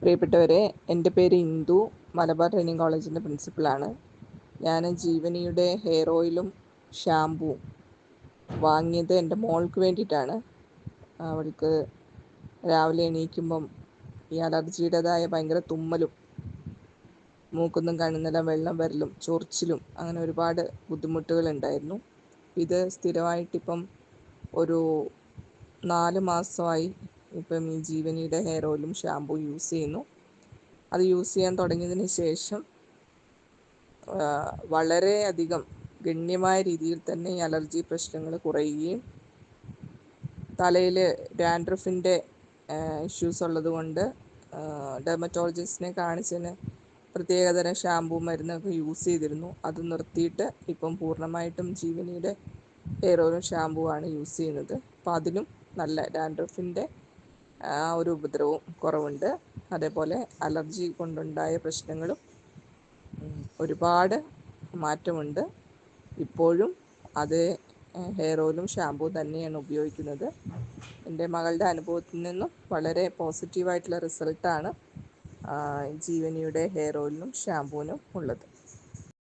പ്രിയപ്പെട്ടവരെ, എൻ്റെ പേര് ഇന്ദു. മലബാർ ട്രെയിനിങ് കോളേജിൻ്റെ പ്രിൻസിപ്പളാണ്. ഞാൻ ജീവനിയുടെ ഹെയർ ഓയിലും ഷാമ്പുവും വാങ്ങിയത് എൻ്റെ മോൾക്ക് വേണ്ടിയിട്ടാണ്. അവൾക്ക് രാവിലെ എണീക്കുമ്പം ഈ അലർജിയുടേതായ ഭയങ്കര തുമ്മലും മൂക്കുന്നും കണ്ണുന്നെല്ലാം വെള്ളം വരലും ചൊറിച്ചിലും അങ്ങനെ ഒരുപാട് ബുദ്ധിമുട്ടുകളുണ്ടായിരുന്നു. ഇത് സ്ഥിരമായിട്ടിപ്പം ഒരു 4 മാസമായി ഇപ്പം ഈ ജീവനിയുടെ ഹെയർ ഓയിലും ഷാമ്പൂ യൂസ് ചെയ്യുന്നു. അത് യൂസ് ചെയ്യാൻ തുടങ്ങിയതിന് ശേഷം വളരെയധികം ഗണ്യമായ രീതിയിൽ തന്നെ ഈ അലർജി പ്രശ്നങ്ങൾ കുറയുകയും തലയിൽ ഡാൻഡ്രഫിൻ്റെ ഇഷ്യൂസ് ഉള്ളതുകൊണ്ട് ഡെർമറ്റോളജിസ്റ്റിനെ കാണിച്ചതിന് പ്രത്യേകതരം ഷാമ്പൂ മരുന്നൊക്കെ യൂസ് ചെയ്തിരുന്നു. അത് നിർത്തിയിട്ട് ഇപ്പം പൂർണ്ണമായിട്ടും ജീവനിയുടെ ഹെയർ ഓയിലും ഷാമ്പൂ ആണ് യൂസ് ചെയ്യുന്നത്. അപ്പം അതിലും നല്ല ഡാൻഡ്രഫിൻ്റെ ഒരു ഉപദ്രവവും കുറവുണ്ട്. അതേപോലെ അലർജി കൊണ്ടുണ്ടായ പ്രശ്നങ്ങളും ഒരുപാട് മാറ്റമുണ്ട്. ഇപ്പോഴും അതേ ഹെയർ ഓയിലും ഷാമ്പൂ തന്നെയാണ് ഉപയോഗിക്കുന്നത്. എൻ്റെ മകളുടെ അനുഭവത്തിൽ നിന്നും വളരെ പോസിറ്റീവായിട്ടുള്ള റിസൾട്ടാണ് ജീവനിയുടെ ഹെയർ ഓയിലിനും ഷാമ്പൂവിനും ഉള്ളത്.